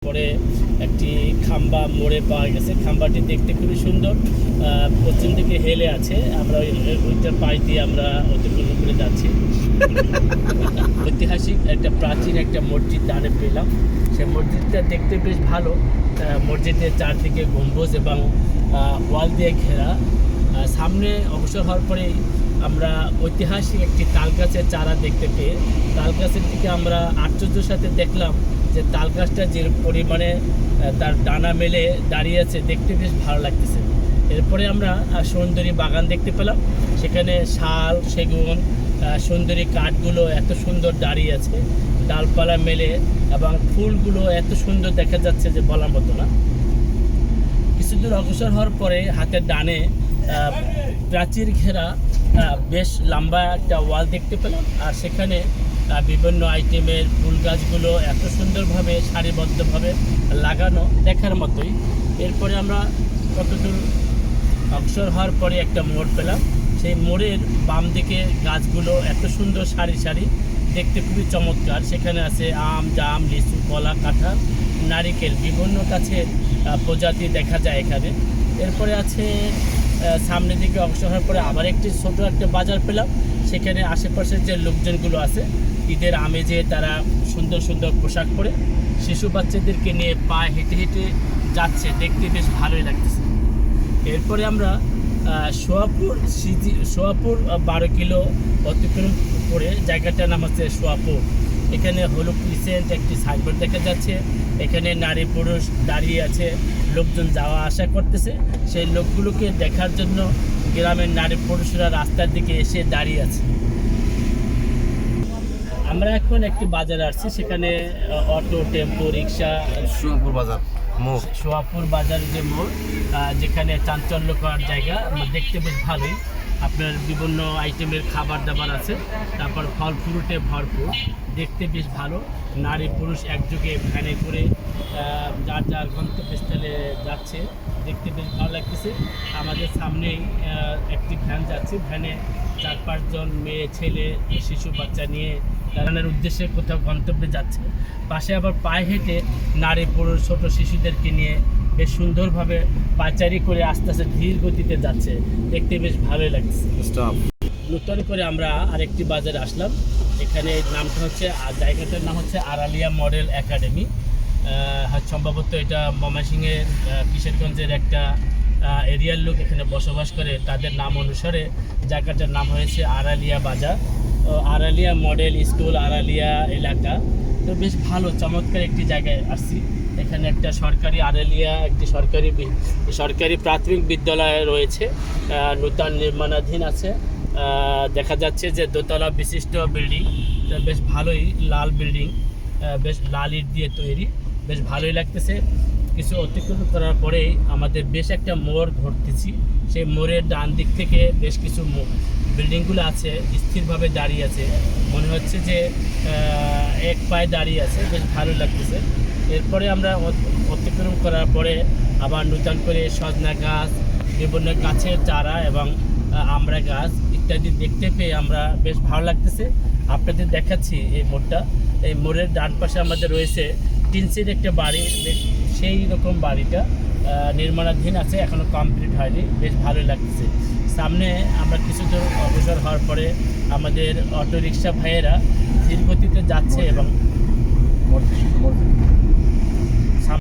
পরে একটি খাম্বা মোড়ে পাওয়া গেছে। খাম্বাটি দেখতে খুবই সুন্দর, পশ্চিম দিকে হেলে আছে। আমরা ওইটার পাশ দিয়ে আমরা অতিক্রম করে যাচ্ছি। ঐতিহাসিক একটা প্রাচীন একটা মসজিদ ডানে পেলাম। সেই মসজিদটা দেখতে বেশ ভালো। মসজিদের চারদিকে গম্বুজ এবং ওয়াল দিয়ে ঘেরা। সামনে অবসর হওয়ার পরেই আমরা ঐতিহাসিক একটি তাল গাছের চারা দেখতে পেয়ে তাল গাছের দিকে আমরা আশ্চর্যের সাথে দেখলাম যে তাল গাছটা যে পরিমাণে তার ডানা মেলে দাঁড়িয়ে আছে, দেখতে বেশ ভালো লাগতেছে। এরপরে আমরা সুন্দরী বাগান দেখতে পেলাম। সেখানে শাল, সেগুন, সুন্দরী কাঠগুলো এত সুন্দর দাঁড়িয়ে আছে, ডালপালা মেলে এবং ফুলগুলো এত সুন্দর দেখা যাচ্ছে যে বলার মতো না। কিছু দূর অগ্রসর হওয়ার পরে হাতের ডানে প্রাচীর ঘেরা বেশ লম্বা একটা ওয়াল দেখতে পেলাম। আর সেখানে বিভিন্ন আইটেমের ফুল গাছগুলো এত সুন্দরভাবে সারিবদ্ধভাবে লাগানো, দেখার মতোই। এরপরে আমরা কতদূর অগ্রসর হওয়ার পরে একটা মোড় পেলাম। সেই মোড়ের বাম দিকে গাছগুলো এত সুন্দর সারি সারি, দেখতে খুবই চমৎকার। সেখানে আছে আম, জাম, লিচু, কলা, কাঁঠাল, নারিকেল, বিভিন্ন গাছের প্রজাতি দেখা যায় এখানে। এরপরে আছে সামনের দিকে অগ্রসর হওয়ার পরে আবার একটি ছোটো একটা বাজার পেলাম। সেখানে আশেপাশের যে লোকজনগুলো আছে, ঈদের আমেজে তারা সুন্দর সুন্দর পোশাক পরে শিশু বাচ্চাদেরকে নিয়ে পায়ে হেঁটে হেঁটে যাচ্ছে, দেখতে বেশ ভালোই লাগতেছে। এরপরে আমরা সোয়াপুর 12 কিলো অতিক্রম করে জায়গাটার নাম হচ্ছে সোয়াপুর। এখানে হলুদ রিসেন্ট একটি সাইনবোর্ড দেখা যাচ্ছে। এখানে নারী পুরুষ দাঁড়িয়ে আছে, লোকজন যাওয়া আসা করতেছে। সেই লোকগুলোকে দেখার জন্য গ্রামের নারী পুরুষরা রাস্তার দিকে এসে দাঁড়িয়ে আছে। আমরা এখন একটি বাজারে আসছি। সেখানে অটো, টেম্পো, রিক্সা, সোয়াপুর বাজার মোড়, সোয়াপুর বাজারের যে মোড়, যেখানে চাঞ্চল্যকর জায়গা, দেখতে বেশ ভালোই। আপনার বিভিন্ন আইটেমের খাবার দাবার আছে, তারপর ফল ফ্রুটে ভরপুর, দেখতে বেশ ভালো। নারী পুরুষ একযোগে ভ্যানে করে যার যার গন্তব্যস্থলে যাচ্ছে, দেখতে বেশ ভালো লাগতেছে। আমাদের সামনেই একটি ভ্যান যাচ্ছে। ভ্যানে 4-5 জন মেয়ে, ছেলে, শিশু বাচ্চা নিয়ে দাঁড়ানোর উদ্দেশ্যে কোথাও গন্তব্যে যাচ্ছে। পাশে আবার পায়ে হেঁটে নারী পুরুষ ছোট শিশুদেরকে নিয়ে বেশ সুন্দরভাবে পাচারি করে আস্তে আস্তে ধীর গতিতে যাচ্ছে, দেখতে বেশ ভালোই লাগছে। নতুন করে আমরা আরেকটি বাজারে আসলাম। এখানে নামটা হচ্ছে, জায়গাটার নাম হচ্ছে আড়ালিয়া মডেল একাডেমি। সম্ভবত এটা ময়মনসিংহের কিশোরগঞ্জের একটা এরিয়ার লোক এখানে বসবাস করে, তাদের নাম অনুসারে জায়গাটার নাম হয়েছে আড়ালিয়া বাজার। আড়ালিয়া মডেল স্কুল, আড়ালিয়া এলাকা। তো বেশ ভালো চমৎকার একটি জায়গায় আসছি। এখানে একটা সরকারি আড়ালিয়া একটি সরকারি প্রাথমিক বিদ্যালয় রয়েছে, নূতন নির্মাণাধীন আছে। দেখা যাচ্ছে যে দোতলা বিশিষ্ট বিল্ডিং, বেশ ভালোই, লাল বিল্ডিং, বেশ লাল ইট দিয়ে তৈরি, বেশ ভালোই লাগতেছে। কিছু অতিক্রম করার পরেই আমাদের বেশ একটা মোড় ধরতেছি। সেই মোড়ের ডান দিক থেকে বেশ কিছু বিল্ডিংগুলো আছে, স্থিরভাবে দাঁড়িয়ে আছে, মনে হচ্ছে যে এক পায়ে দাঁড়িয়ে আছে, বেশ ভালো লাগতেছে। এরপরে আমরা অতিক্রম করার পরে আবার নতুন করে সজনা গাছ, বিভিন্ন গাছের চারা এবং আমড়া গাছ ইত্যাদি দেখতে পেয়ে আমরা বেশ ভালো লাগতেছে। আপনাদের দেখাচ্ছি এই মোড়টা। এই মোড়ের ডান পাশে আমাদের রয়েছে টিনসের একটা বাড়ি, সেই রকম বাড়িটা নির্মাণাধীন আছে, এখনও কমপ্লিট হয়নি, বেশ ভালোই লাগতেছে। সামনে আমরা কিছু দূর অগ্রসর হওয়ার পরে আমাদের অটো রিক্সা ভাইয়েরা ধীর গতিতে যাচ্ছে এবং